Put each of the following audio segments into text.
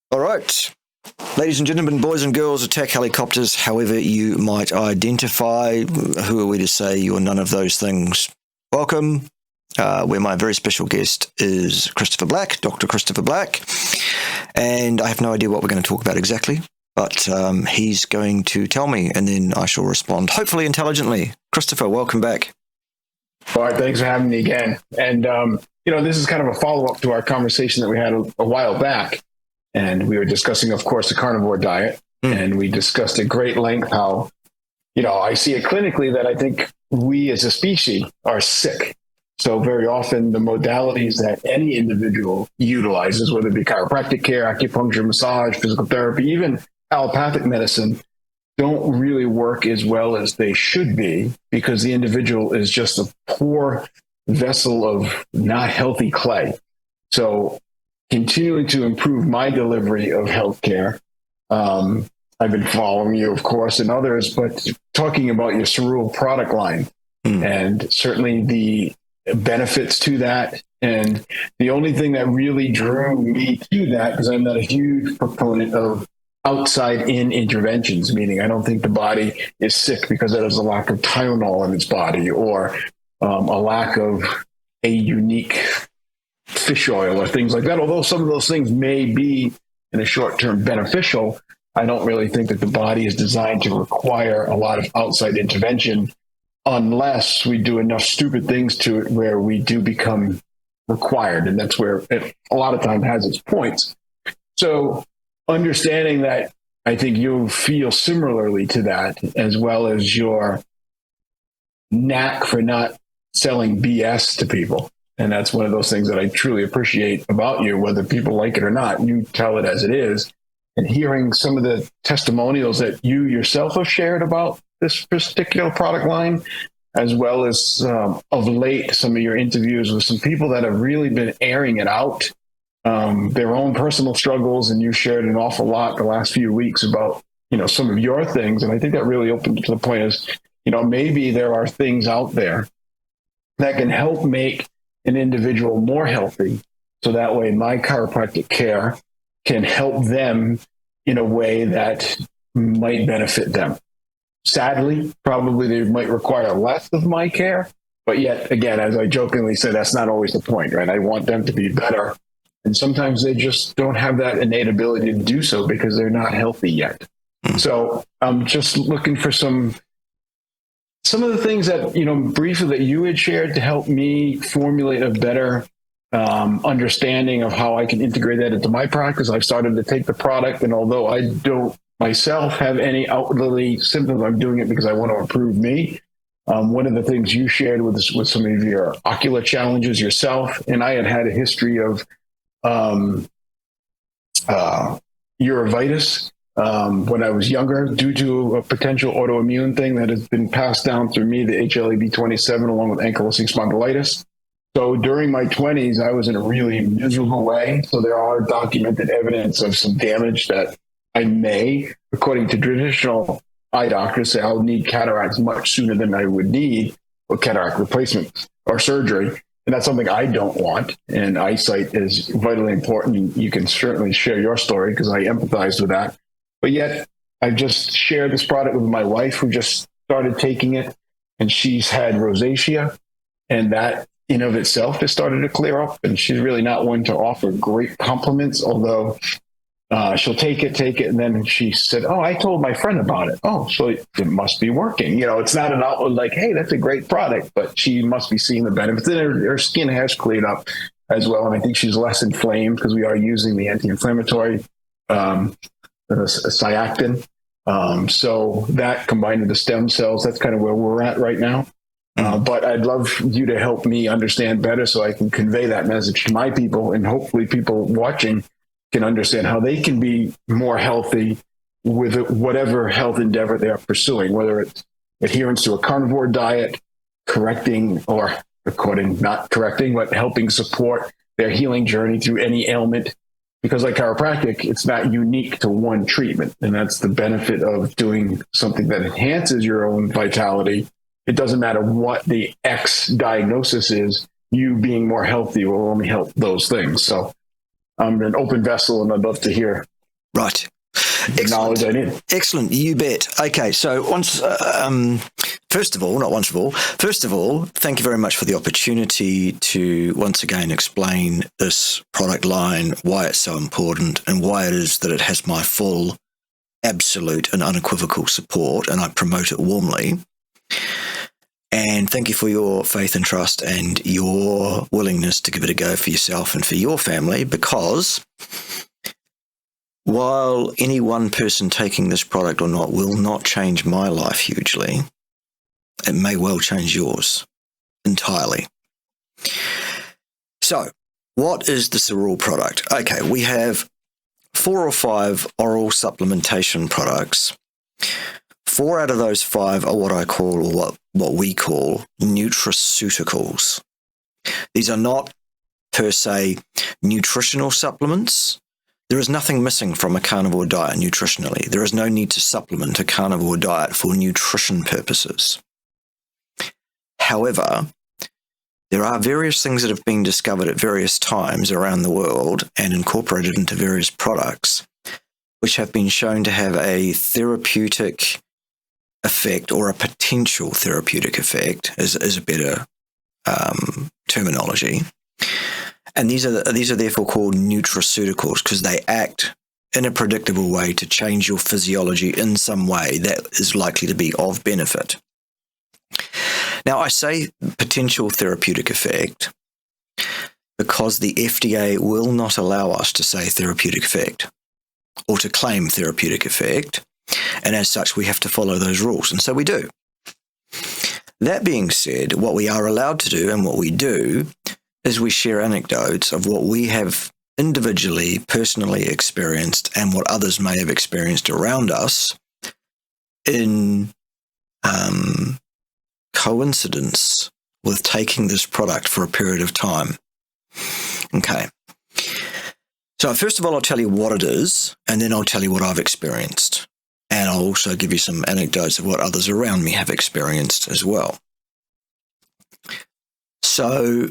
All right. Ladies and gentlemen, boys and girls, attack helicopters, however you might identify. Who are we to say you're none of those things? Welcome. Where my very special guest is Christopher Black, Dr. Christopher Black. And I have no idea what we're going to talk about exactly, but he's going to tell me, and then I shall respond, hopefully intelligently. Christopher, welcome back. Bart, thanks for having me again. And, this is kind of a follow-up to our conversation that we had a while back. And we were discussing, of course, the carnivore diet. And we discussed at great length how, I see it clinically that I think we as a species are sick. So very often the modalities that any individual utilizes, whether it be chiropractic care, acupuncture, massage, physical therapy, even allopathic medicine, don't really work as well as they should be because the individual is just a poor vessel of not healthy clay. So continuing to improve my delivery of healthcare. I've been following you, of course, and others, but talking about your Cerule product line and certainly the benefits to that. And the only thing that really drew me to that, because I'm not a huge proponent of outside-in interventions, meaning I don't think the body is sick because there's a lack of Tylenol in its body or a lack of a unique fish oil or things like that. Although some of those things may be in the short term beneficial, I don't really think that the body is designed to require a lot of outside intervention unless we do enough stupid things to it where we do become required. And that's where it a lot of time has its points. So understanding that, I think you feel similarly to that, as well as your knack for not selling BS to people. And that's one of those things that I truly appreciate about you, whether people like it or not. You tell it as it is. And hearing some of the testimonials that you yourself have shared about this particular product line, as well as of late, some of your interviews with some people that have really been airing it out, their own personal struggles. And you shared an awful lot the last few weeks about, some of your things. And I think that really opened to the point is, maybe there are things out there that can help make an individual more healthy. So that way my chiropractic care can help them in a way that might benefit them. Sadly, probably they might require less of my care, but yet again, as I jokingly say, that's not always the point, right? I want them to be better. And sometimes they just don't have that innate ability to do so because they're not healthy yet. So I'm just looking for some of the things that, briefly that you had shared to help me formulate a better understanding of how I can integrate that into my practice. I've started to take the product, and although I don't myself have any outwardly symptoms, I'm doing it because I want to improve me. One of the things you shared with some of your ocular challenges yourself, and I had a history of uveitis when I was younger due to a potential autoimmune thing that has been passed down through me, the HLA-B27, along with ankylosing spondylitis. So during my 20s, I was in a really miserable way. So there are documented evidence of some damage that I may, according to traditional eye doctors, say I'll need cataracts much sooner than I would need or cataract replacement or surgery. And that's something I don't want. And eyesight is vitally important. You can certainly share your story because I empathize with that. But yet I've just shared this product with my wife who just started taking it, and she's had rosacea, and that in of itself has started to clear up. And she's really not one to offer great compliments, although she'll take it. And then she said, "Oh, I told my friend about it." Oh, so it must be working. It's not an outward like, "Hey, that's a great product," but she must be seeing the benefits. And her skin has cleared up as well. And I think she's less inflamed because we are using the anti-inflammatory Cyactin. So that combined with the stem cells, that's kind of where we're at right now. But I'd love you to help me understand better so I can convey that message to my people, and hopefully people watching can understand how they can be more healthy with whatever health endeavor they are pursuing, whether it's adherence to a carnivore diet, correcting or not correcting, but helping support their healing journey through any ailment. Because like chiropractic, it's not unique to one treatment. And that's the benefit of doing something that enhances your own vitality. It doesn't matter what the X diagnosis is, you being more healthy will only help those things. So I'm an open vessel, and I'd love to hear Right. The knowledge I need. Excellent. You bet. Okay. So first of all, thank you very much for the opportunity to once again explain this product line, why it's so important, and why it is that it has my full, absolute, and unequivocal support, and I promote it warmly. And thank you for your faith and trust and your willingness to give it a go for yourself and for your family, because while any one person taking this product or not will not change my life hugely, it may well change yours entirely. So, what is the Cereal product? Okay, we have 4 or 5 oral supplementation products. 4 out of those 5 are what I call, or what we call, nutraceuticals. These are not per se nutritional supplements. There is nothing missing from a carnivore diet nutritionally. There is no need to supplement a carnivore diet for nutrition purposes. However, there are various things that have been discovered at various times around the world and incorporated into various products, which have been shown to have a therapeutic effect, or a potential therapeutic effect, is a better terminology. And these are therefore called nutraceuticals because they act in a predictable way to change your physiology in some way that is likely to be of benefit. Now, I say potential therapeutic effect because the FDA will not allow us to say therapeutic effect or to claim therapeutic effect, and as such, we have to follow those rules, and so we do. That being said, what we are allowed to do and what we do is we share anecdotes of what we have individually, personally experienced and what others may have experienced around us in coincidence with taking this product for a period of time. Okay. So first of all, I'll tell you what it is, and then I'll tell you what I've experienced. And I'll also give you some anecdotes of what others around me have experienced as well. So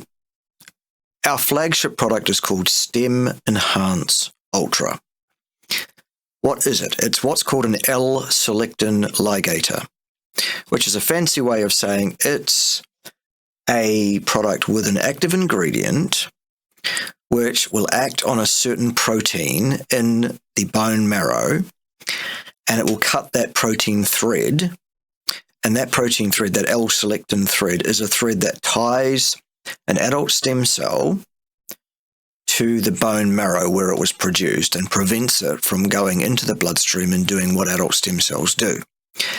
our flagship product is called Stem Enhance Ultra. What is it? It's what's called an L-selectin ligator, which is a fancy way of saying it's a product with an active ingredient which will act on a certain protein in the bone marrow, and it will cut that protein thread. And that protein thread, that L-selectin thread, is a thread that ties an adult stem cell to the bone marrow where it was produced and prevents it from going into the bloodstream and doing what adult stem cells do.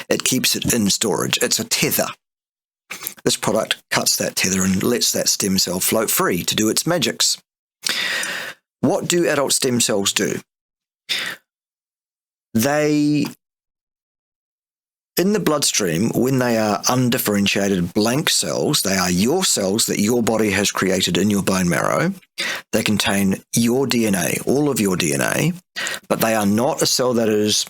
It keeps it in storage. It's a tether. This product cuts that tether and lets that stem cell float free to do its magics. What do adult stem cells do? In the bloodstream, when they are undifferentiated blank cells, they are your cells that your body has created in your bone marrow. They contain your DNA, all of your DNA, but they are not a cell that is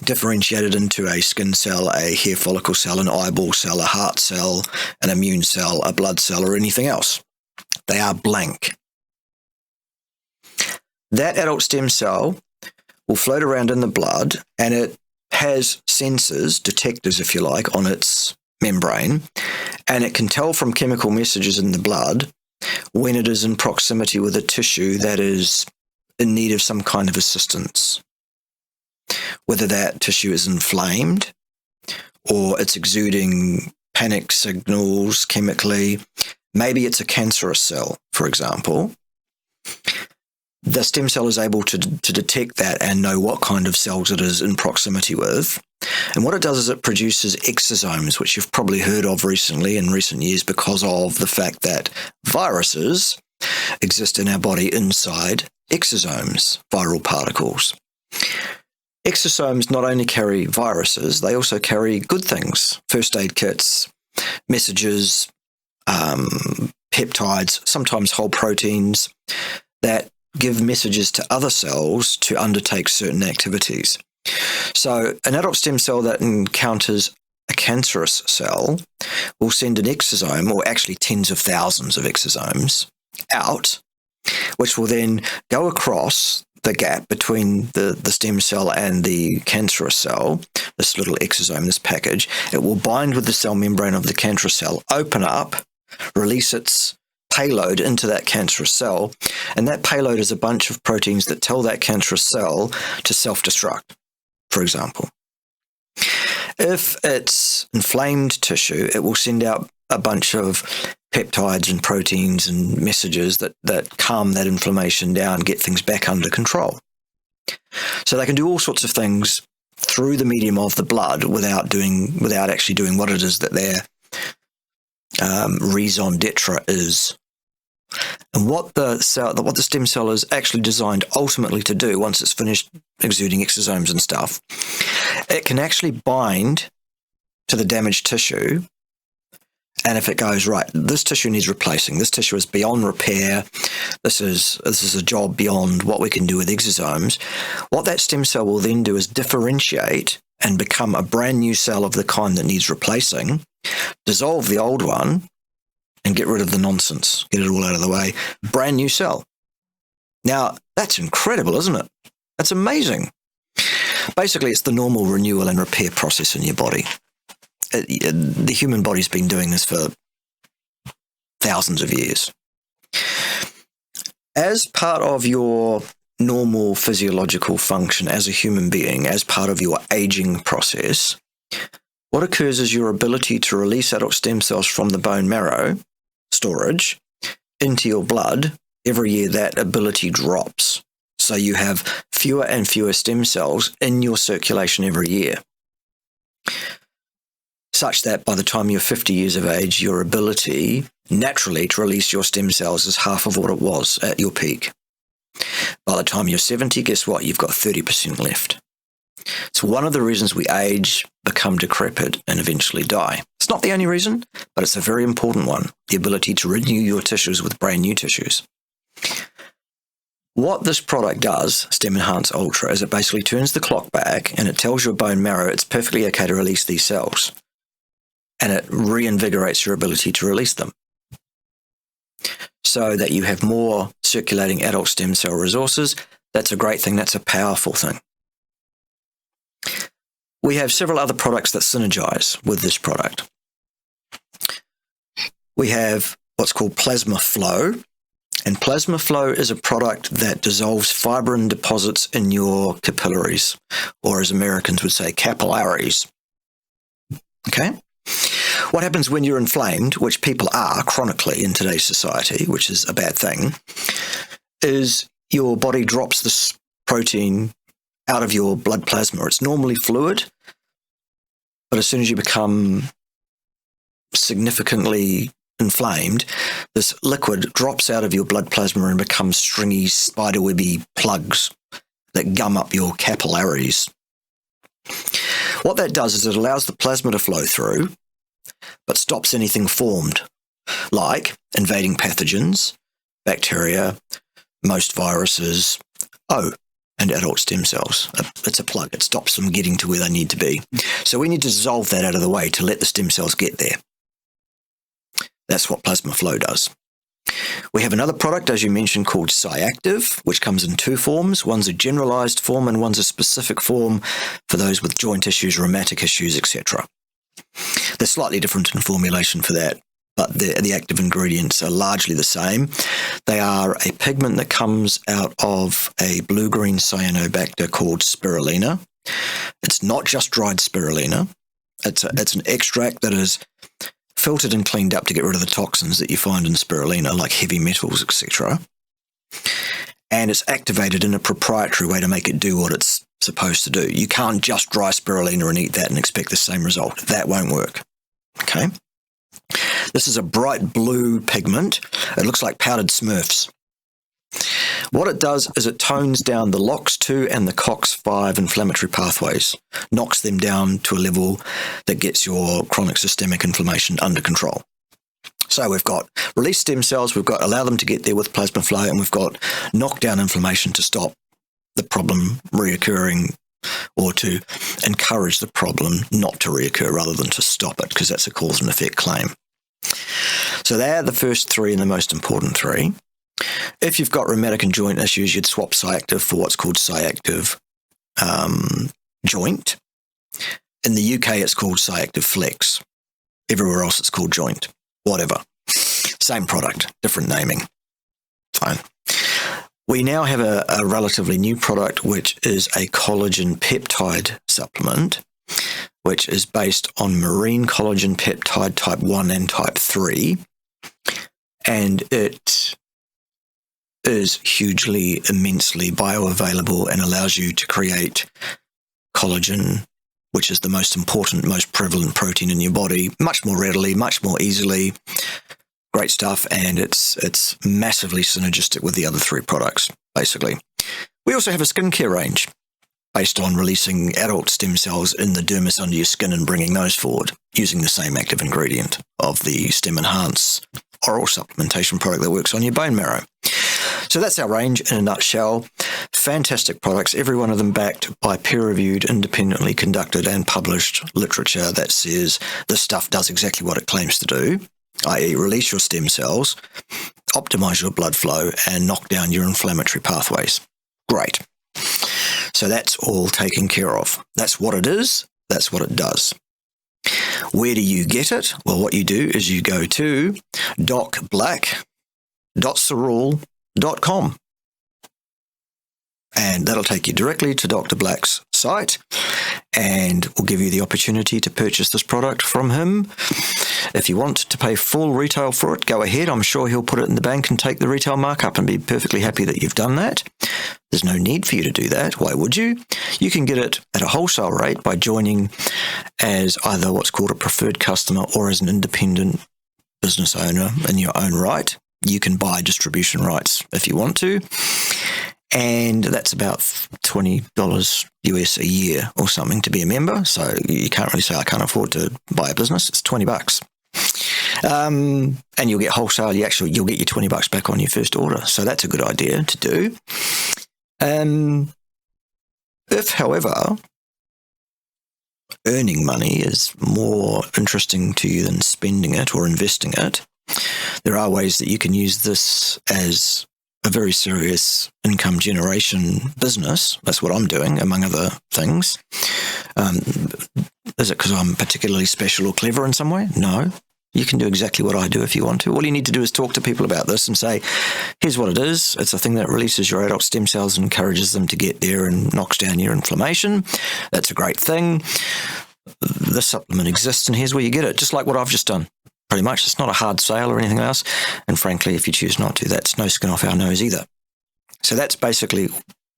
differentiated into a skin cell, a hair follicle cell, an eyeball cell, a heart cell, an immune cell, a blood cell, or anything else. They are blank. That adult stem cell will float around in the blood, and it has sensors, detectors if you like, on its membrane, and it can tell from chemical messages in the blood when it is in proximity with a tissue that is in need of some kind of assistance. Whether that tissue is inflamed or it's exuding panic signals chemically, maybe it's a cancerous cell, for example. The stem cell is able to detect that and know what kind of cells it is in proximity with. And what it does is it produces exosomes, which you've probably heard of recently in recent years because of the fact that viruses exist in our body inside exosomes, viral particles. Exosomes not only carry viruses, they also carry good things, first aid kits, messages, peptides, sometimes whole proteins that give messages to other cells to undertake certain activities. So an adult stem cell that encounters a cancerous cell will send an exosome, or actually tens of thousands of exosomes, out, which will then go across the gap between the stem cell and the cancerous cell, this little exosome, this package, it will bind with the cell membrane of the cancerous cell, open up, release its payload into that cancerous cell, and that payload is a bunch of proteins that tell that cancerous cell to self-destruct, for example. If it's inflamed tissue, it will send out a bunch of peptides and proteins and messages that calm that inflammation down, get things back under control. So they can do all sorts of things through the medium of the blood without actually doing what it is that their raison d'etre is. And what the stem cell is actually designed ultimately to do, once it's finished exuding exosomes and stuff, it can actually bind to the damaged tissue. And if it goes, right, this tissue needs replacing, this tissue is beyond repair, this is a job beyond what we can do with exosomes, what that stem cell will then do is differentiate and become a brand new cell of the kind that needs replacing, dissolve the old one, and get rid of the nonsense, get it all out of the way. Brand new cell. Now, that's incredible, isn't it? That's amazing. Basically, it's the normal renewal and repair process in your body. The human body's been doing this for thousands of years. As part of your normal physiological function as a human being, as part of your aging process, what occurs is your ability to release adult stem cells from the bone marrow storage into your blood. Every year that ability drops. So you have fewer and fewer stem cells in your circulation every year, such that by the time you're 50 years of age, your ability naturally to release your stem cells is half of what it was at your peak. By the time you're 70, guess what? You've got 30% left. It's one of the reasons we age, become decrepit, and eventually die. It's not the only reason, but it's a very important one, the ability to renew your tissues with brand new tissues. What this product does, Stem Enhance Ultra, is it basically turns the clock back and it tells your bone marrow it's perfectly okay to release these cells. And it reinvigorates your ability to release them, so that you have more circulating adult stem cell resources. That's a great thing. That's a powerful thing. We have several other products that synergize with this product. We have what's called Plasma Flow, and Plasma Flow is a product that dissolves fibrin deposits in your capillaries, or as Americans would say, capillaries. Okay? What happens when you're inflamed, which people are chronically in today's society, which is a bad thing, is your body drops this protein out of your blood plasma. It's normally fluid, but as soon as you become significantly inflamed, this liquid drops out of your blood plasma and becomes stringy, spiderwebby plugs that gum up your capillaries. What that does is it allows the plasma to flow through, but stops anything formed, like invading pathogens, bacteria, most viruses, and adult stem cells. It's a plug. It stops them getting to where they need to be. So we need to dissolve that out of the way to let the stem cells get there. That's what Plasma Flow does. We have another product, as you mentioned, called Cyactive, which comes in two forms. One's a generalized form and one's a specific form for those with joint issues, rheumatic issues, etc. They're slightly different in formulation for that, but the active ingredients are largely the same. They are a pigment that comes out of a blue-green cyanobacter called spirulina. It's not just dried spirulina. It's an extract that is filtered and cleaned up to get rid of the toxins that you find in spirulina, like heavy metals, etc. And it's activated in a proprietary way to make it do what it's supposed to do. You can't just dry spirulina and eat that and expect the same result. That won't work. Okay? This is a bright blue pigment. It looks like powdered Smurfs. What it does is it tones down the LOX2 and the COX-5 inflammatory pathways, knocks them down to a level that gets your chronic systemic inflammation under control. So we've got release stem cells, we've got allow them to get there with Plasma Flow, and we've got knock down inflammation to stop the problem reoccurring, or to encourage the problem not to reoccur rather than to stop it, because that's a cause and effect claim. So they're the first three and the most important three. if you've got rheumatic and joint issues, you'd swap Cyactive for what's called Cyactive Joint. In the UK, it's called Cyactive Flex. Everywhere else, it's called Joint. Whatever. Same product, different naming. Fine. We now have a relatively new product, which is a collagen peptide supplement, which is based on marine collagen peptide type 1 and type 3. And it is hugely, immensely bioavailable and allows you to create collagen, which is the most important, most prevalent protein in your body, much more readily, much more easily. Great stuff, and it's massively synergistic with the other 3 products, basically. We also have a skincare range based on releasing adult stem cells in the dermis under your skin and bringing those forward using the same active ingredient of the Stem Enhance oral supplementation product that works on your bone marrow. So that's our range in a nutshell. Fantastic products, every one of them backed by peer-reviewed, independently conducted and published literature that says this stuff does exactly what it claims to do, i.e. release your stem cells, optimize your blood flow, and knock down your inflammatory pathways. Great. So that's all taken care of. That's what it is. That's what it does. Where do you get it? Well, what you do is you go to docblack.cerule.com. And that'll take you directly to Dr. Black's site and will give you the opportunity to purchase this product from him. If you want to pay full retail for it, go ahead. I'm sure he'll put it in the bank and take the retail markup and be perfectly happy that you've done that. There's no need for you to do that. Why would you? You can get it at a wholesale rate by joining as either what's called a preferred customer or as an independent business owner in your own right. You can buy distribution rights if you want to. And that's about $20 US a year or something to be a member. So you can't really say I can't afford to buy a business. It's $20. And you'll get wholesale. You'll get your $20 back on your first order. So that's a good idea to do. If, however, earning money is more interesting to you than spending it or investing it, there are ways that you can use this as a very serious income generation business. That's what I'm doing, among other things. Is it because I'm particularly special or clever in some way? No. You can do exactly what I do if you want to. All you need to do is talk to people about this and say, here's what it is. It's a thing that releases your adult stem cells and encourages them to get there and knocks down your inflammation. That's a great thing. This supplement exists and here's where you get it, just like what I've just done. Pretty much. It's not a hard sale or anything else. And frankly, if you choose not to, that's no skin off our nose either. So that's basically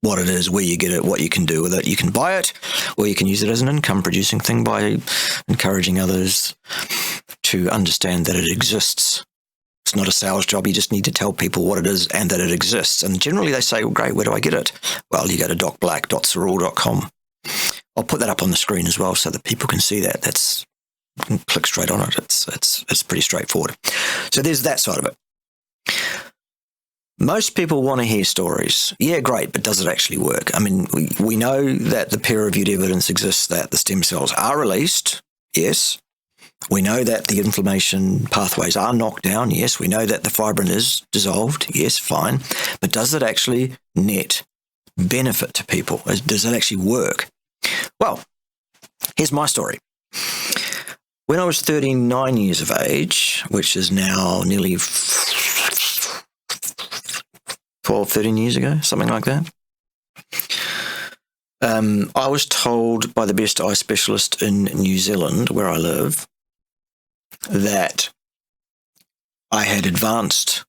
what it is, where you get it, what you can do with it. You can buy it, or you can use it as an income-producing thing by encouraging others to understand that it exists. It's not a sales job. You just need to tell people what it is and that it exists. And generally they say, well, great, where do I get it? Well, you go to docblack.cerule.com. I'll put that up on the screen as well so that people can see that. You can click straight on it. It's pretty straightforward. So there's that side of it. Most people want to hear stories. Yeah, great, but does it actually work? I mean, we know that the peer-reviewed evidence exists that the stem cells are released. Yes. We know that the inflammation pathways are knocked down. Yes. We know that the fibrin is dissolved. Yes, fine. But does it actually net benefit to people? Does it actually work? Well, here's my story. When I was 39 years of age, which is now nearly 12, 13 years ago, something like that, I was told by the best eye specialist in New Zealand, where I live, that I had advanced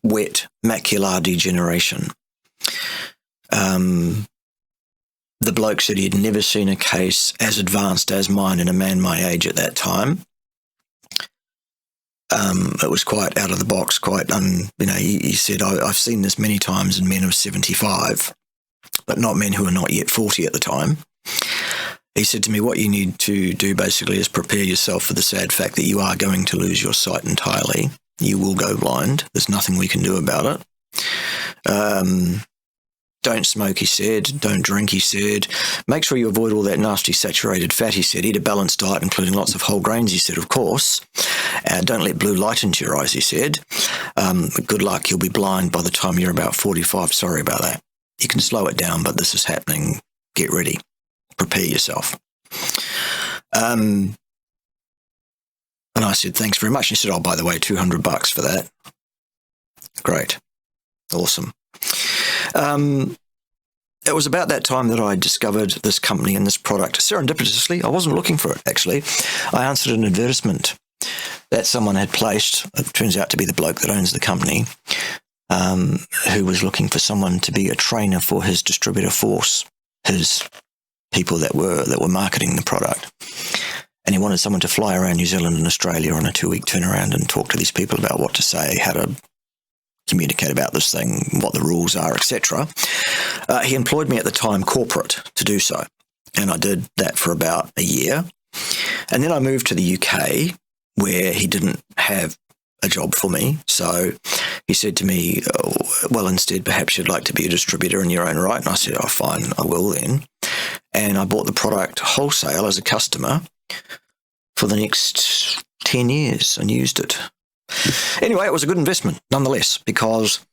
wet macular degeneration. The bloke said he had never seen a case as advanced as mine in a man my age at that time. It was quite out of the box, he said, I've seen this many times in men of 75, but not men who are not yet 40 at the time. He said to me, what you need to do basically is prepare yourself for the sad fact that you are going to lose your sight entirely. You will go blind. There's nothing we can do about it. Don't smoke, he said. Don't drink, he said. Make sure you avoid all that nasty saturated fat, he said. Eat a balanced diet, including lots of whole grains, he said, of course. Don't let blue light into your eyes, he said. Good luck, you'll be blind by the time you're about 45. Sorry about that. You can slow it down, but this is happening. Get ready. Prepare yourself. And I said, thanks very much. And he said, oh, by the way, $200 for that. Great. Awesome. It was about that time that I discovered this company and this product. Serendipitously, I wasn't looking for it, actually. I answered an advertisement that someone had placed. It turns out to be the bloke that owns the company, who was looking for someone to be a trainer for his distributor force, his people that were marketing the product. And he wanted someone to fly around New Zealand and Australia on a 2-week turnaround and talk to these people about what to say, how to communicate about this thing, what the rules are, etc. He employed me at the time corporate to do so. And I did that for about a year. And then I moved to the UK where he didn't have a job for me. So he said to me, oh, well, instead, perhaps you'd like to be a distributor in your own right. And I said, oh, fine, I will then. And I bought the product wholesale as a customer for the next 10 years and used it. Anyway, it was a good investment nonetheless, because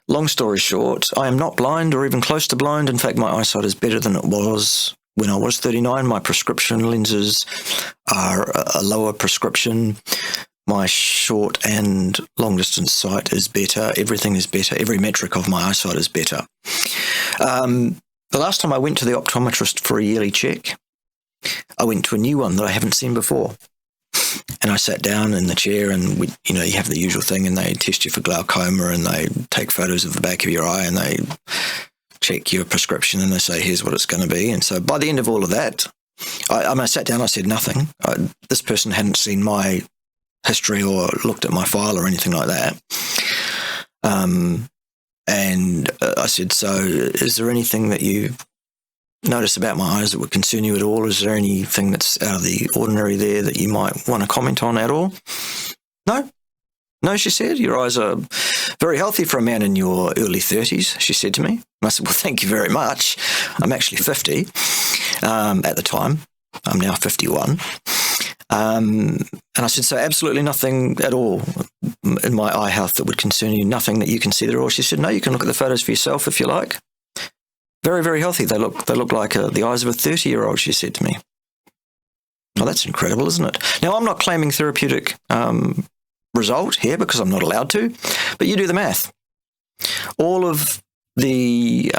long story short, I am not blind or even close to blind. In fact, my eyesight is better than it was when I was 39. My prescription lenses are a lower prescription. My short and long distance sight is better. Everything is better. Every metric of my eyesight is better. The last time I went to the optometrist for a yearly check, I went to a new one that I haven't seen before. And I sat down in the chair and, you have the usual thing, and they test you for glaucoma and they take photos of the back of your eye and they check your prescription and they say, here's what it's going to be. And so by the end of all of that, I sat down, I said nothing. This person hadn't seen my history or looked at my file or anything like that. And I said, so is there anything that you notice about my eyes that would concern you at all? Is there anything that's out of the ordinary there that you might want to comment on at all? No, she said, your eyes are very healthy for a man in your early 30s, she said to me. I said, well, thank you very much. I'm actually 50 at the time. I'm now 51. And I said, so absolutely nothing at all in my eye health that would concern you, nothing that you can see there at all? She said, no, you can look at the photos for yourself if you like. Very, very healthy. They look like the eyes of a 30-year-old, she said to me. Oh, that's incredible, isn't it? Now, I'm not claiming therapeutic result here because I'm not allowed to, but you do the math. All of the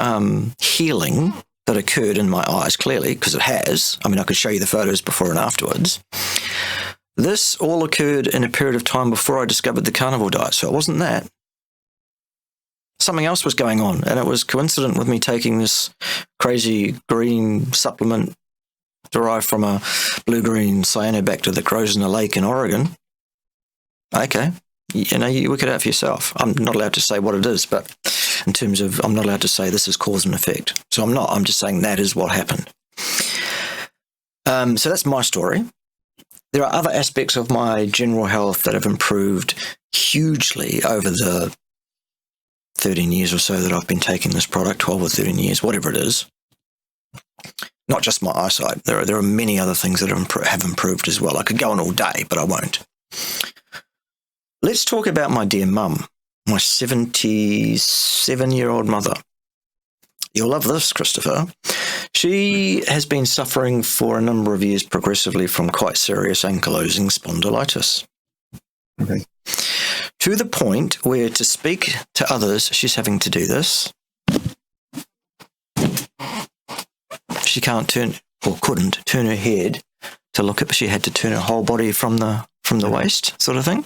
healing that occurred in my eyes, clearly, because it has. I mean, I could show you the photos before and afterwards. This all occurred in a period of time before I discovered the carnivore diet, so it wasn't that. Something else was going on, and it was coincident with me taking this crazy green supplement derived from a blue-green cyanobacter that grows in a lake in Oregon. Okay, you work it out for yourself. I'm not allowed to say what it is, but in terms of, I'm not allowed to say this is cause and effect. So I'm just saying that is what happened. So that's my story. There are other aspects of my general health that have improved hugely over the 13 years or so that I've been taking this product, 12 or 13 years, whatever it is. Not just my eyesight. There are many other things that have improved as well. I could go on all day, but I won't. Let's talk about my dear mum, my 77-year-old mother. You'll love this, Christopher. She has been suffering for a number of years progressively from quite serious ankylosing spondylitis. Okay. To the point where to speak to others, she's having to do this. She can't turn, or couldn't turn her head to look at, she had to turn her whole body from the waist, sort of thing.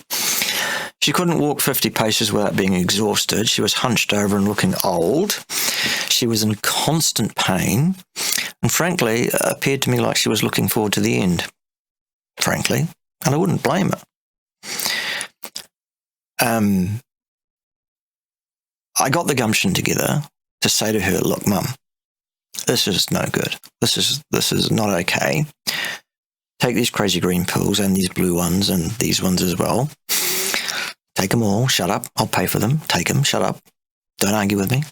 She couldn't walk 50 paces without being exhausted. She was hunched over and looking old. She was in constant pain, and frankly, it appeared to me like she was looking forward to the end, frankly, and I wouldn't blame her. I got the gumption together to say to her, look, Mum, this is no good. This is not okay. Take these crazy green pills and these blue ones and these ones as well. Take them all. Shut up. I'll pay for them. Take them. Shut up. Don't argue with me.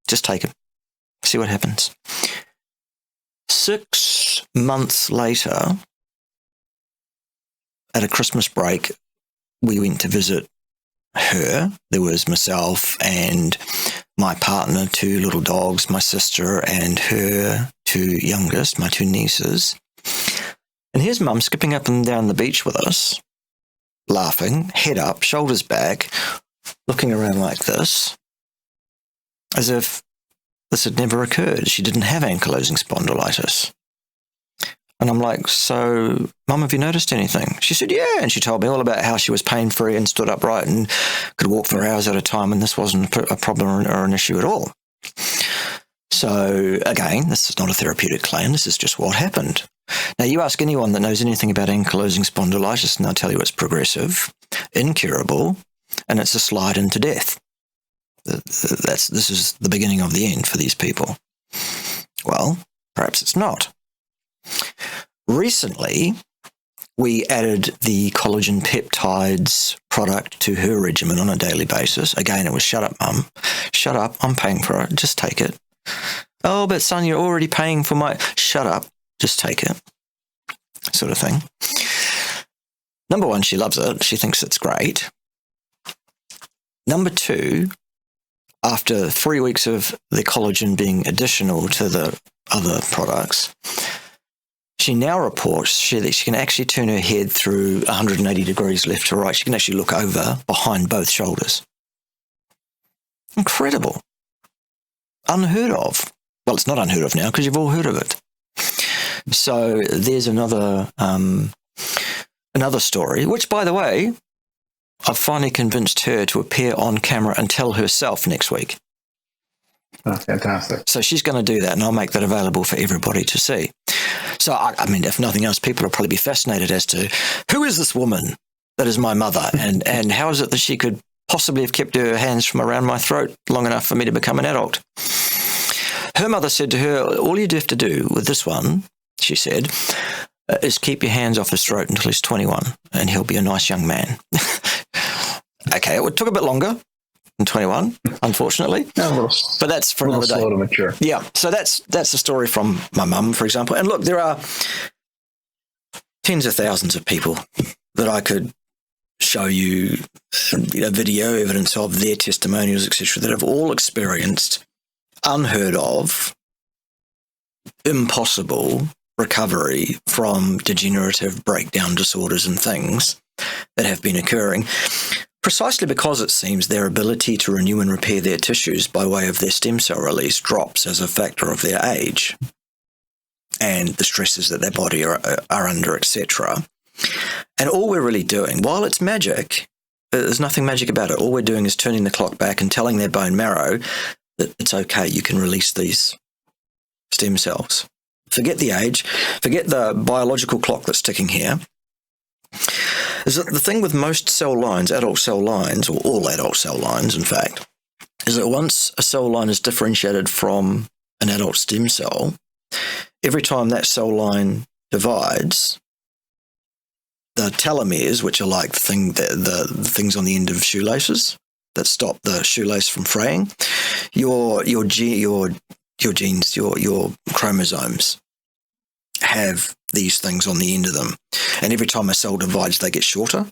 Just take them. see what happens. 6 months later, at a Christmas break, we went to visit her. There was myself and my partner, 2 little dogs, my sister and her 2 youngest, my 2 nieces. And here's Mum skipping up and down the beach with us, laughing, head up, shoulders back, looking around like this, as if this had never occurred. She didn't have ankylosing spondylitis. And I'm like, so, Mum, have you noticed anything? She said, yeah. And she told me all about how she was pain-free and stood upright and could walk for hours at a time, and this wasn't a problem or an issue at all. So, again, this is not a therapeutic claim. This is just what happened. Now, you ask anyone that knows anything about ankylosing spondylitis, and they'll tell you it's progressive, incurable, and it's a slide into death. This is the beginning of the end for these people. Well, perhaps it's not. Recently, we added the collagen peptides product to her regimen on a daily basis. Again, it was, shut up, Mum. Shut up. I'm paying for it. Just take it. Oh, but son, you're already paying for my... Shut up. Just take it. Sort of thing. Number 1, she loves it. She thinks it's great. Number 2, after 3 weeks of the collagen being additional to the other products, she now reports that she can actually turn her head through 180 degrees left to right. She can actually look over behind both shoulders. Incredible. Unheard of. Well, it's not unheard of now because you've all heard of it. So there's another story, which, by the way, I've finally convinced her to appear on camera and tell herself next week. Oh, fantastic. So she's going to do that, and I'll make that available for everybody to see. So, I mean, if nothing else, people will probably be fascinated as to who is this woman that is my mother, and how is it that she could possibly have kept her hands from around my throat long enough for me to become an adult. Her mother said to her, all you have to do with this one, she said, is keep your hands off his throat until he's 21, and he'll be a nice young man. Okay, it took a bit longer than 21, unfortunately. But that's for another day. Slow to mature. Yeah, so that's the story from my mum, for example. And look, there are tens of thousands of people that I could show you, video evidence of their testimonials, etc., that have all experienced unheard of, impossible recovery from degenerative breakdown disorders and things that have been occurring, precisely because it seems their ability to renew and repair their tissues by way of their stem cell release drops as a factor of their age and the stresses that their body are under, etc. And all we're really doing, while it's magic, there's nothing magic about it. All we're doing is turning the clock back and telling their bone marrow that it's okay, you can release these stem cells. Forget the age, forget the biological clock that's ticking here. Is that the thing with most cell lines, adult cell lines, or all adult cell lines, in fact, is that once a cell line is differentiated from an adult stem cell, every time that cell line divides, the telomeres, which are like the things on the end of shoelaces that stop the shoelace from fraying, your genes, your chromosomes have these things on the end of them. And every time a cell divides, they get shorter.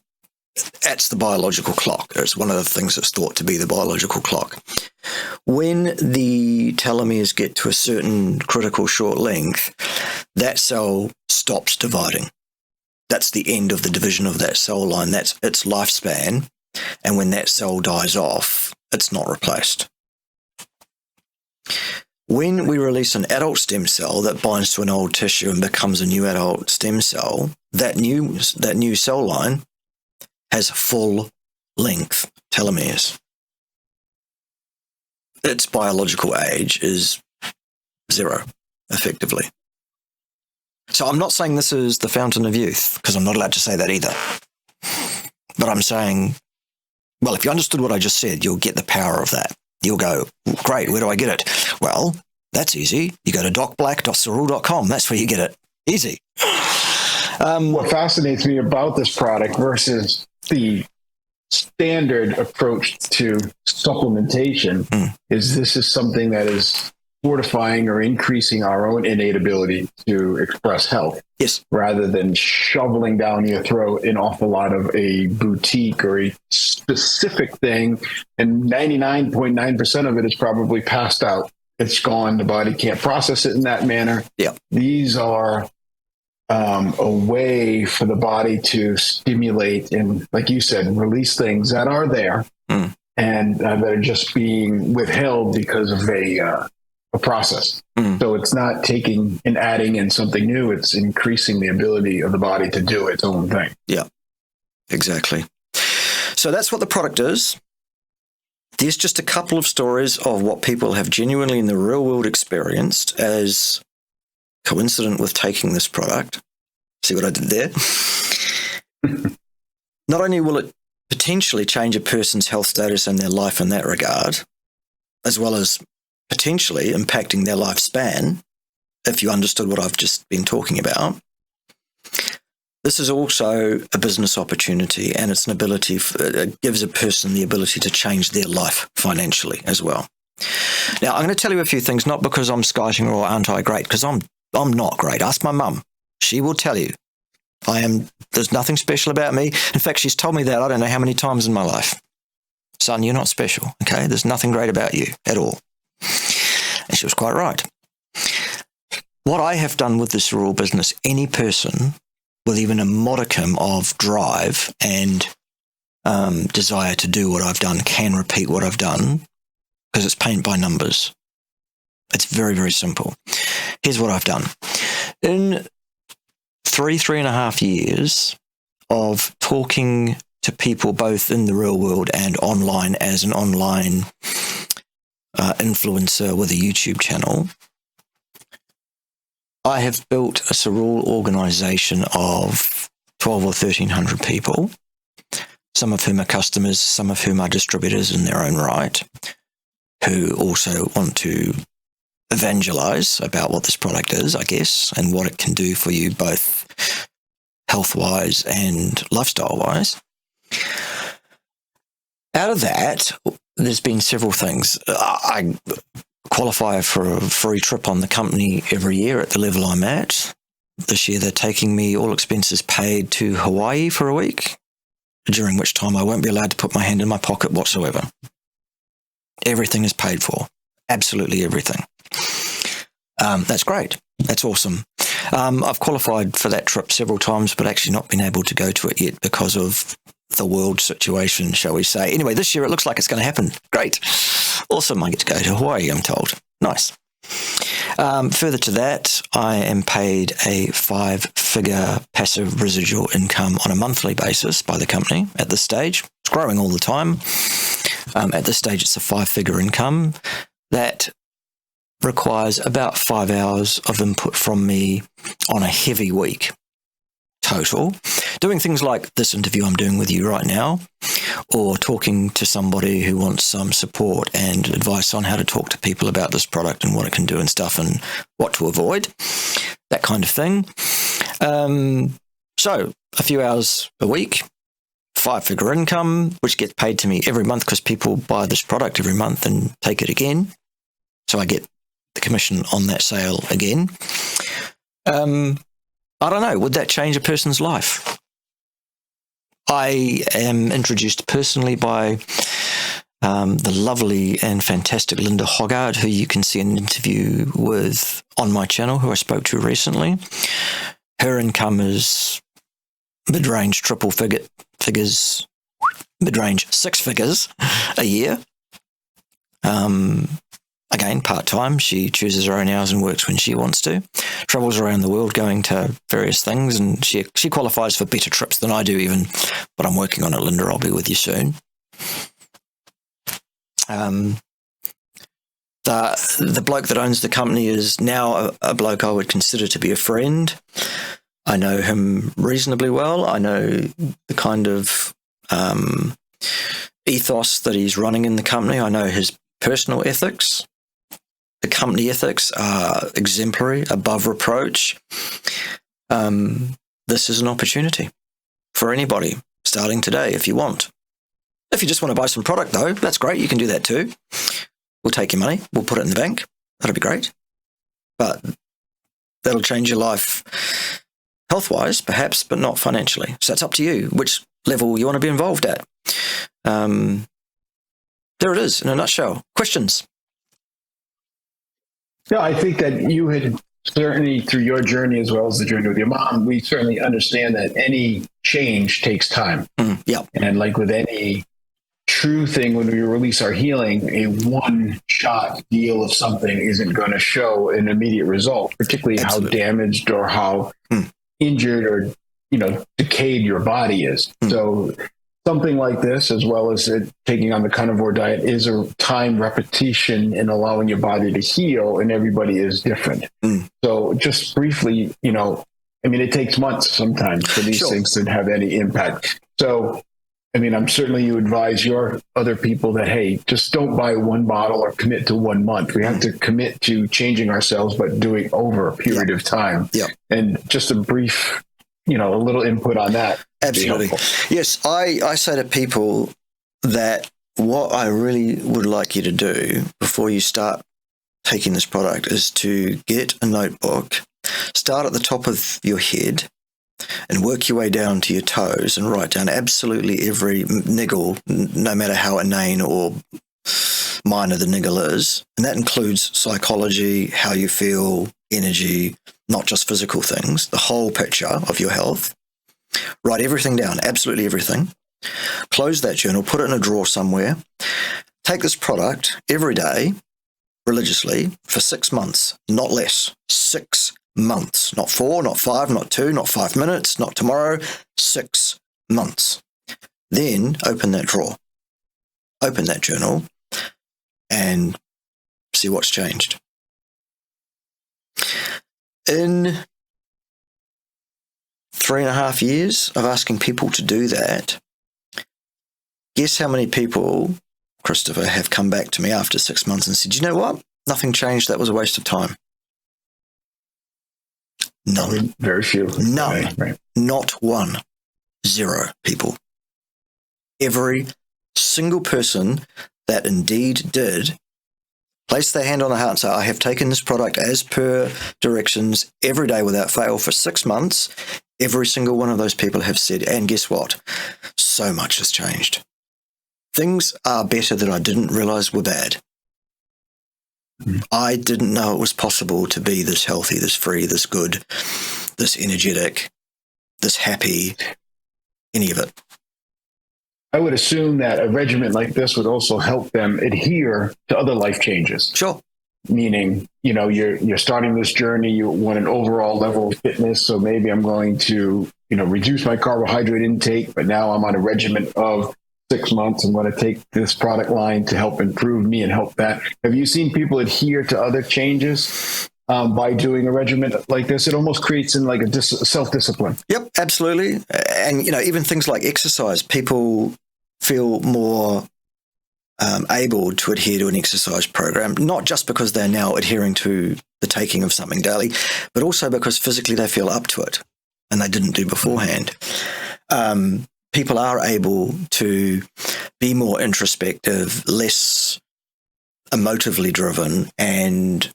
That's the biological clock. It's one of the things that's thought to be the biological clock. When the telomeres get to a certain critical short length, that cell stops dividing. That's the end of the division of that cell line. That's its lifespan. And when that cell dies off, it's not replaced. When we release an adult stem cell that binds to an old tissue and becomes a new adult stem cell, that new cell line has full-length telomeres. Its biological age is 0, effectively. So I'm not saying this is the fountain of youth, because I'm not allowed to say that either. But I'm saying, well, if you understood what I just said, you'll get the power of that. You'll go, great, where do I get it? Well, that's easy. You go to docblack.cerule.com. That's where you get it. Easy. What fascinates me about this product versus the standard approach to supplementation is this is something that is fortifying or increasing our own innate ability to express health. Yes. Rather than shoveling down your throat an awful lot of a boutique or a specific thing. And 99.9% of it is probably passed out. It's gone. The body can't process it in that manner. Yeah. These are a way for the body to stimulate and, like you said, release things that are there and that are just being withheld because of a process. So it's not taking and adding in something new. It's increasing the ability of the body to do its own thing. Yeah, exactly. So that's what the product is. There's just a couple of stories of what people have genuinely in the real world experienced as coincident with taking this product. See what I did there? Not only will it potentially change a person's health status and their life in that regard, as well as potentially impacting their lifespan, if you understood what I've just been talking about. This is also a business opportunity, and it's an ability, it gives a person the ability to change their life financially as well. Now, I'm going to tell you a few things, not because I'm skiting or anti-great, because I'm not great. Ask my mum. She will tell you. There's nothing special about me. In fact, she's told me that I don't know how many times in my life. Son, you're not special, okay? There's nothing great about you at all. And she was quite right. What I have done with this rural business, any person with even a modicum of drive and desire to do what I've done can repeat what I've done, because it's paint by numbers. It's very, very simple. Here's what I've done. In 3.5 years of talking to people both in the real world and online as an online influencer with a YouTube channel, I have built a Sorul organization of 12 or 1,300 people, some of whom are customers, some of whom are distributors in their own right, who also want to evangelize about what this product is, I guess, and what it can do for you both health-wise and lifestyle-wise. Out of that, there's been several things. I qualify for a free trip on the company every year at the level I'm at. This year, they're taking me, all expenses paid, to Hawaii for a week, during which time I won't be allowed to put my hand in my pocket whatsoever. Everything is paid for. Absolutely everything. That's great. That's awesome. I've qualified for that trip several times, but actually not been able to go to it yet because of the world situation, shall we say. Anyway, this year it looks like it's going to happen. Great. Awesome. I get to go to Hawaii, I'm told. Nice. Further to that, I am paid a 5-figure passive residual income on a monthly basis by the company at this stage. It's growing all the time. At this stage, it's a 5-figure income that requires about 5 hours of input from me on a heavy week total, doing things like this interview I'm doing with you right now, or talking to somebody who wants some support and advice on how to talk to people about this product and what it can do and stuff and what to avoid, that kind of thing. So a few hours a week, 5-figure income, which gets paid to me every month because people buy this product every month and take it again. So I get the commission on that sale again. I don't know, would that change a person's life? I am introduced personally by the lovely and fantastic Linda Hoggard, who you can see an interview with on my channel, who I spoke to recently. Her income is mid-range figures, mid-range 6 figures a year. Again, part-time. She chooses her own hours and works when she wants to. Travels around the world going to various things, and she qualifies for better trips than I do even, but I'm working on it, Linda. I'll be with you soon. The bloke that owns the company is now a bloke I would consider to be a friend. I know him reasonably well. I know the kind of ethos that he's running in the company. I know his personal ethics. The company ethics are exemplary, above reproach. This is an opportunity for anybody starting today if you want. If you just want to buy some product, though, that's great. You can do that too. We'll take your money. We'll put it in the bank. that'd be great. But that'll change your life health-wise, perhaps, but not financially. So it's up to you which level you want to be involved at. There it is in a nutshell. Questions? Yeah, I think that you had certainly, through your journey as well as the journey with your mom, we certainly understand that any change takes time. Yeah. And like with any true thing, when we release our healing, a one-shot deal of something isn't going to show an immediate result, particularly Absolutely. how damaged or how injured or, decayed your body is. So something like this, as well as taking on the carnivore diet, is a time repetition in allowing your body to heal, and everybody is different. So just briefly, it takes months sometimes for these things to have any impact. So, I'm certainly you advise your other people that, hey, just don't buy one bottle or commit to 1 month. We have to commit to changing ourselves, but doing over a period of time. And just a brief, a little input on that. Absolutely. Yes, I say to people that what I really would like you to do before you start taking this product is to get a notebook, start at the top of your head and work your way down to your toes and write down absolutely every niggle, no matter how inane or minor the niggle is. And that includes psychology, how you feel, energy, not just physical things, the whole picture of your health. Write everything down, absolutely everything. Close that journal, put it in a drawer somewhere. Take this product every day, religiously, for 6 months, not less. 6 months, not 4, not 5, not 2, not 5 minutes, not tomorrow, 6 months. Then open that drawer, open that journal, and see what's changed. In 3.5 years of asking people to do that, guess how many people, Christopher, have come back to me after 6 months and said, you know what? Nothing changed. That was a waste of time. None. Very few. None. Right. Not one. 0 people. Every single person that indeed did place their hand on the heart and say, I have taken this product as per directions every day without fail for 6 months. Every single one of those people have said, and guess what? So much has changed. Things are better that I didn't realize were bad. I didn't know it was possible to be this healthy, this free, this good, this energetic, this happy, any of it. I would assume that a regimen like this would also help them adhere to other life changes. Sure. Meaning, you're starting this journey, you want an overall level of fitness. So maybe I'm going to, reduce my carbohydrate intake, but now I'm on a regimen of 6 months. I'm going to take this product line to help improve me and help that. Have you seen people adhere to other changes by doing a regimen like this? It almost creates in like a self-discipline. Yep, absolutely. And, even things like exercise, people feel more able to adhere to an exercise program, not just because they're now adhering to the taking of something daily, but also because physically they feel up to it and they didn't do beforehand. People are able to be more introspective, less emotively driven, and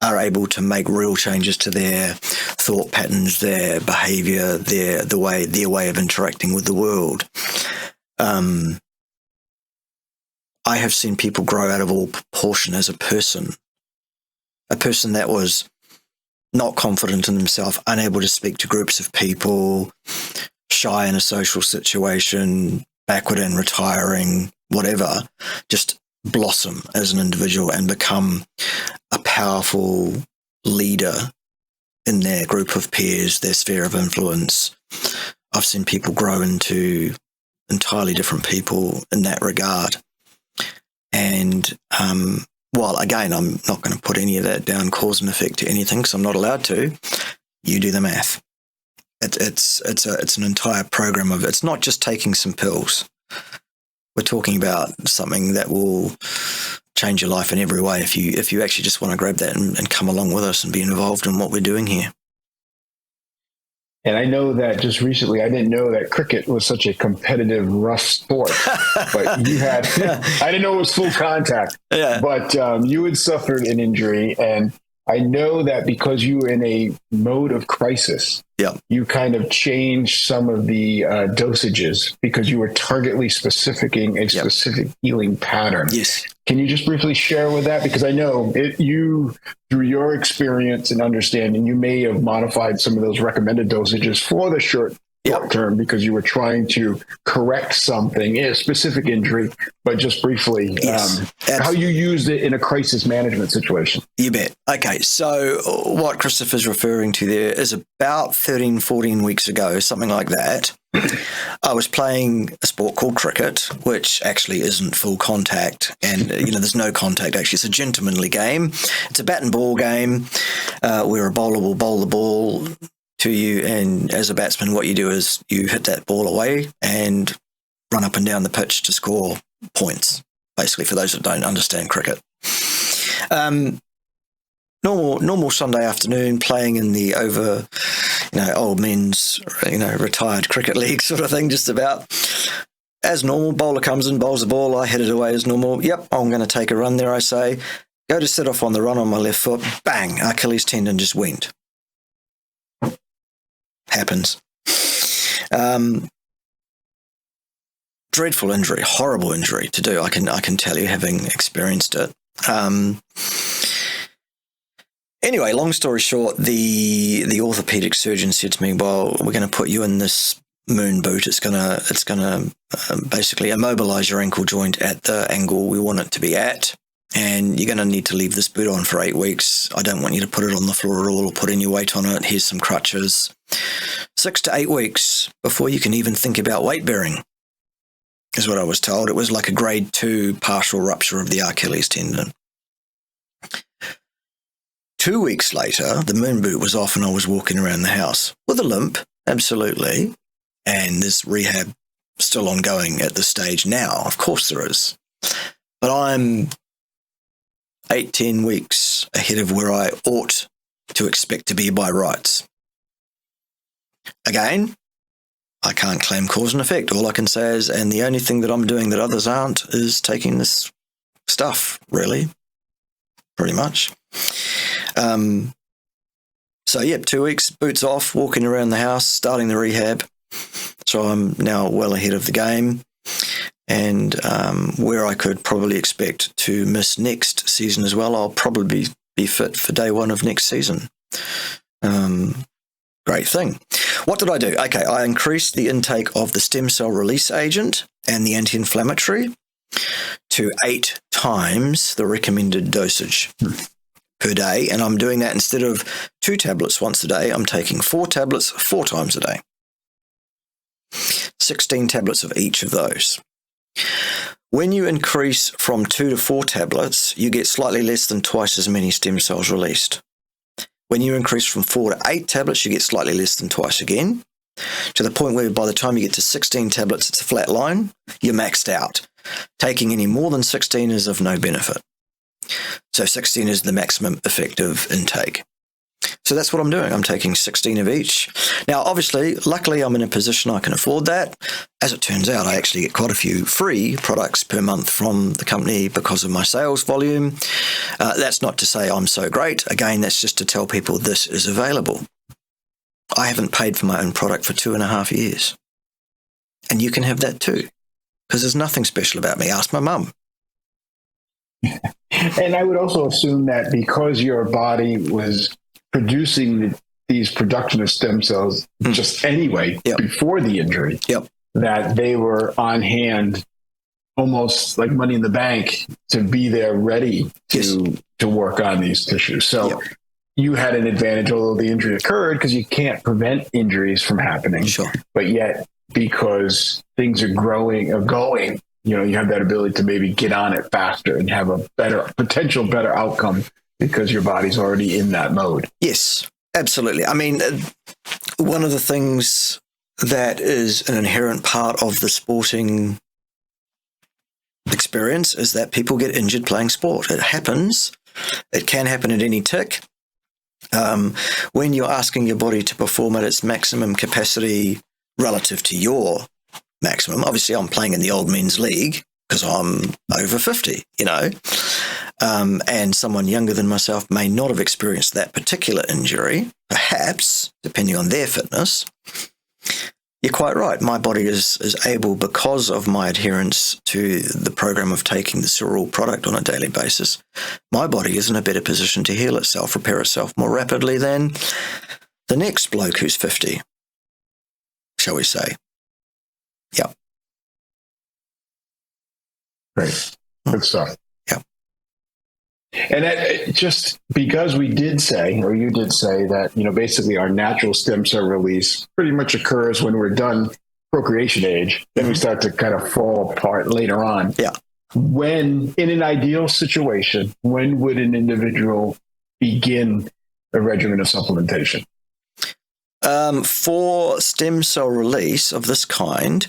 are able to make real changes to their thought patterns, their behavior, their way of interacting with the world. I have seen people grow out of all proportion as a person that was not confident in himself, unable to speak to groups of people, shy in a social situation, backward and retiring, whatever, just blossom as an individual and become a powerful leader in their group of peers, their sphere of influence. I've seen people grow into entirely different people in that regard. And while, again, I'm not going to put any of that down cause and effect to anything because I'm not allowed to, you do the math. It's an entire program of, it's not just taking some pills. We're talking about something that will change your life in every way if you actually just want to grab that and come along with us and be involved in what we're doing here. And I know that just recently, I didn't know that cricket was such a competitive, rough sport. But you had, I didn't know it was full contact. Yeah. But you had suffered an injury. And I know that because you were in a mode of crisis, yeah, you kind of changed some of the dosages because you were targetly specificing a specific healing pattern. Yes. Can you just briefly share with that? Because I know you, through your experience and understanding, you may have modified some of those recommended dosages for the short term because you were trying to correct something, a specific injury, but just briefly, how you used it in a crisis management situation. You bet. Okay, so what Christopher's referring to there is about 13, 14 weeks ago, something like that. I was playing a sport called cricket, which actually isn't full contact, and there's no contact actually. It's a gentlemanly game. It's a bat and ball game where a bowler will bowl the ball to you, and as a batsman, what you do is you hit that ball away and run up and down the pitch to score points. Basically, for those that don't understand cricket. Normal Sunday afternoon, playing in the old men's, retired cricket league sort of thing, just about. As normal, bowler comes in, bowls the ball, I hit it away as normal. Yep, I'm going to take a run there, I say. Go to set off on the run on my left foot, bang, Achilles tendon just went. Happens. Dreadful injury, horrible injury to do, I can tell you, having experienced it. Anyway, long story short, the orthopedic surgeon said to me, "Well, we're going to put you in this moon boot. It's gonna basically immobilize your ankle joint at the angle we want it to be at, and you're going to need to leave this boot on for 8 weeks. I don't want you to put it on the floor at all or put any weight on it. Here's some crutches. 6 to 8 weeks before you can even think about weight bearing," is what I was told. It was like a grade 2 partial rupture of the Achilles tendon. 2 weeks later, the moon boot was off and I was walking around the house with a limp, absolutely. And there's rehab still ongoing at this stage now. Of course there is. But I'm 8-10 weeks ahead of where I ought to expect to be by rights. Again, I can't claim cause and effect. All I can say is, and the only thing that I'm doing that others aren't is taking this stuff, really, pretty much. 2 weeks, boots off, walking around the house, starting the rehab. So I'm now well ahead of the game, and where I could probably expect to miss next season as well, I'll probably be fit for day one of next season. Great thing. What did I do? Okay, I increased the intake of the stem cell release agent and the anti-inflammatory to 8 times the recommended dosage per day, and I'm doing that instead of 2 tablets once a day. I'm taking 4 tablets 4 times a day. 16 tablets of each of those. When you increase from 2 to 4 tablets, you get slightly less than twice as many stem cells released. When you increase from 4 to 8 tablets, you get slightly less than twice again, to the point where by the time you get to 16 tablets, it's a flat line. You're maxed out. Taking any more than 16 is of no benefit. So 16 is the maximum effective intake. So that's what I'm doing. I'm taking 16 of each. Now, obviously, luckily, I'm in a position I can afford that. As it turns out, I actually get quite a few free products per month from the company because of my sales volume. That's not to say I'm so great. Again, that's just to tell people this is available. I haven't paid for my own product for 2.5 years. And you can have that too, because there's nothing special about me. Ask my mum. And I would also assume that because your body was producing these production of stem cells just anyway before the injury, that they were on hand, almost like money in the bank, to be there ready to work on these tissues. So you had an advantage, although the injury occurred, because you can't prevent injuries from happening. Sure. But yet, because things are going, you have that ability to maybe get on it faster and have a better outcome because your body's already in that mode. Yes, absolutely. I mean, one of the things that is an inherent part of the sporting experience is that people get injured playing sport. It happens. It can happen at any tick. When you're asking your body to perform at its maximum capacity relative to your maximum, obviously I'm playing in the old men's league because I'm over 50, and someone younger than myself may not have experienced that particular injury, perhaps, depending on their fitness. You're quite right. My body is able, because of my adherence to the program of taking the cereal product on a daily basis, my body is in a better position to heal itself, repair itself more rapidly than the next bloke who's 50, shall we say. Yep. Great. Good stuff. Yep. And that, just because we did say, or you did say that, basically our natural stem cell release pretty much occurs when we're done procreation age, then we start to kind of fall apart later on. Yeah. When, in an ideal situation, when would an individual begin a regimen of supplementation? For stem cell release of this kind,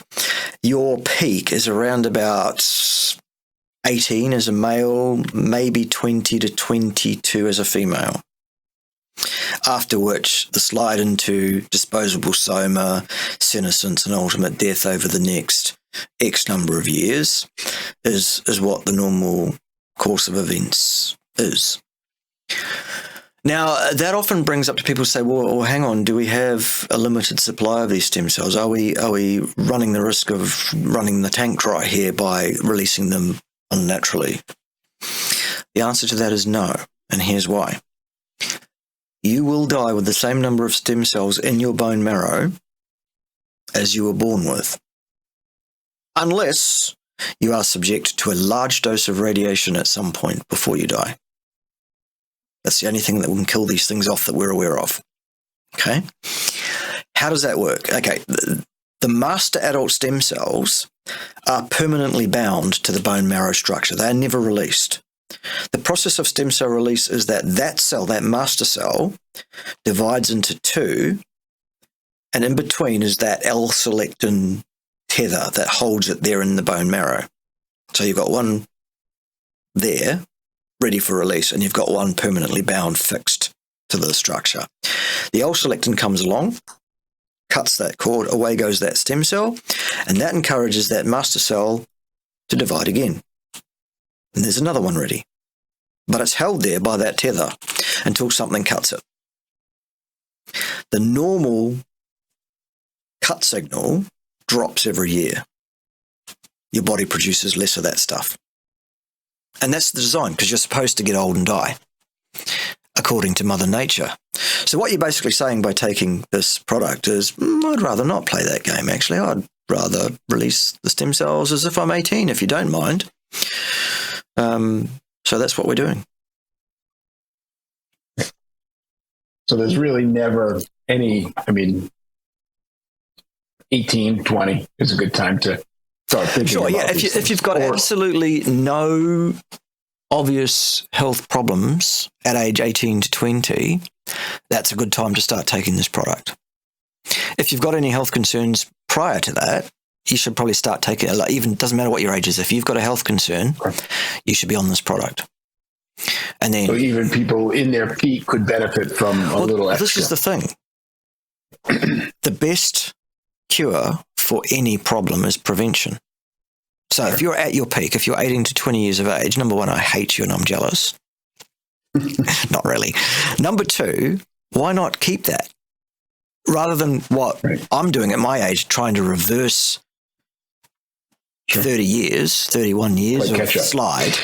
your peak is around about 18 as a male, maybe 20 to 22 as a female. After which, the slide into disposable soma, senescence, and ultimate death over the next X number of years is what the normal course of events is. Now, that often brings up to people who say, well, hang on, do we have a limited supply of these stem cells? Are we running the risk of running the tank dry here by releasing them unnaturally? The answer to that is no, and here's why. You will die with the same number of stem cells in your bone marrow as you were born with, unless you are subject to a large dose of radiation at some point before you die. That's the only thing that can kill these things off that we're aware of. Okay? How does that work? Okay, the master adult stem cells are permanently bound to the bone marrow structure. They are never released. The process of stem cell release is that cell, that master cell, divides into two, and in between is that L-selectin tether that holds it there in the bone marrow. So you've got one there, ready for release, and you've got one permanently bound, fixed to the structure. The L-selectin comes along, cuts that cord, away goes that stem cell, and that encourages that master cell to divide again. And there's another one ready. But it's held there by that tether until something cuts it. The normal cut signal drops every year. Your body produces less of that stuff. And that's the design, because you're supposed to get old and die, according to Mother Nature. So what you're basically saying by taking this product is, I'd rather not play that game, actually. I'd rather release the stem cells as if I'm 18, if you don't mind. So that's what we're doing. So there's really never any, 18, 20 is a good time to start thinking Sure, about yeah. If you've got absolutely no obvious health problems at age 18 to 20, that's a good time to start taking this product. If you've got any health concerns prior to that, you should probably start taking it. Even doesn't matter what your age is. If you've got a health concern, you should be on this product. And then, so even people in their peak could benefit from a little extra. This is the thing. The best cure for any problem is prevention. So if you're at your peak, if you're 18 to 20 years of age, number one, I hate you and I'm jealous. Not really. Number two, why not keep that? Rather than what I'm doing at my age, trying to reverse 30 years, 31 years of slide,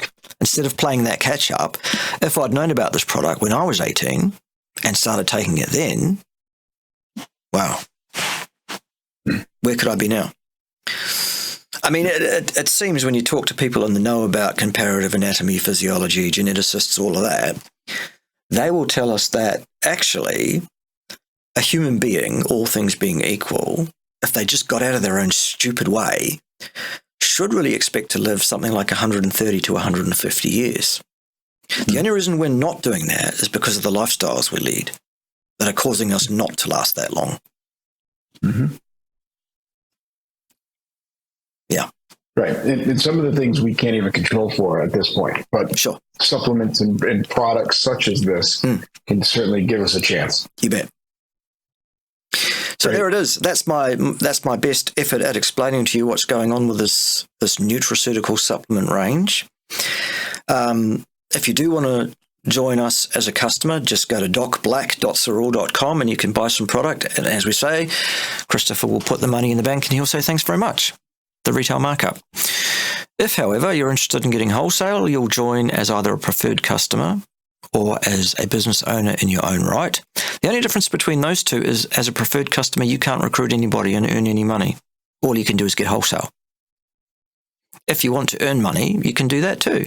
instead of playing that catch up, if I'd known about this product when I was 18 and started taking it then, wow, where could I be now? It seems when you talk to people in the know about comparative anatomy, physiology, geneticists, all of that, they will tell us that actually a human being, all things being equal, if they just got out of their own stupid way, should really expect to live something like 130 to 150 years. The only reason we're not doing that is because of the lifestyles we lead that are causing us not to last that long. Mm-hmm. Yeah. Right. And some of the things we can't even control for at this point, but Sure. supplements and products such as this can certainly give us a chance. You bet. So there it is. That's my best effort at explaining to you what's going on with this nutraceutical supplement range. If you do want to join us as a customer, just go to docblack.sorrel.com and you can buy some product. And as we say, Christopher will put the money in the bank and he'll say thanks very much, the retail markup. If, however, you're interested in getting wholesale, you'll join as either a preferred customer or as a business owner in your own right. The only difference between those two is, as a preferred customer, you can't recruit anybody and earn any money. All you can do is get wholesale. If you want to earn money, you can do that too.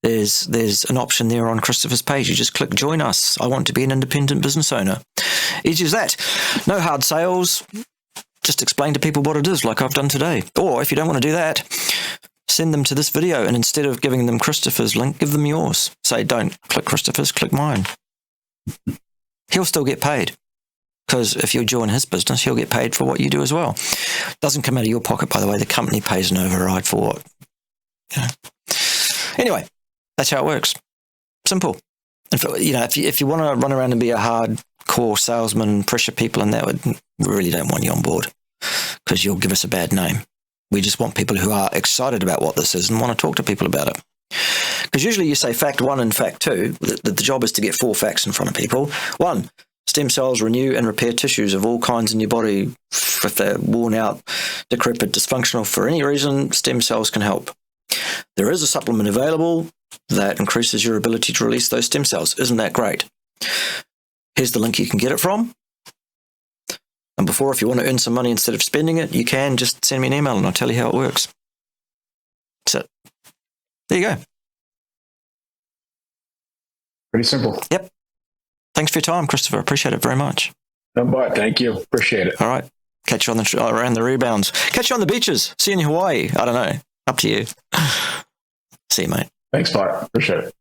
There's an option there on Christopher's page. You just click join us. I want to be an independent business owner. Easy as that. No hard sales. Just explain to people what it is, like I've done today. Or if you don't want to do that, send them to this video, and instead of giving them Christopher's link, give them yours. Say, don't click Christopher's, click mine. He'll still get paid, because if you join his business, he'll get paid for what you do as well. Doesn't come out of your pocket, by the way. The company pays an override for what. Anyway, that's how it works. Simple. And if you want to run around and be a hardcore salesman and pressure people, and that, we really don't want you on board, because you'll give us a bad name. We just want people who are excited about what this is and want to talk to people about it. Because usually you say fact 1 and fact 2, that the job is to get 4 facts in front of people. 1, stem cells renew and repair tissues of all kinds in your body. If they're worn out, decrepit, dysfunctional for any reason, stem cells can help. There is a supplement available that increases your ability to release those stem cells. Isn't that great? Here's the link you can get it from. And before, if you want to earn some money instead of spending it, you can just send me an email and I'll tell you how it works. That's it. There you go. Pretty simple. Yep. Thanks for your time, Christopher. Appreciate it very much. No, but thank you. Appreciate it. All right. Catch you on around the rebounds. Catch you on the beaches. See you in Hawaii. I don't know. Up to you. See you, mate. Thanks, Bart. Appreciate it.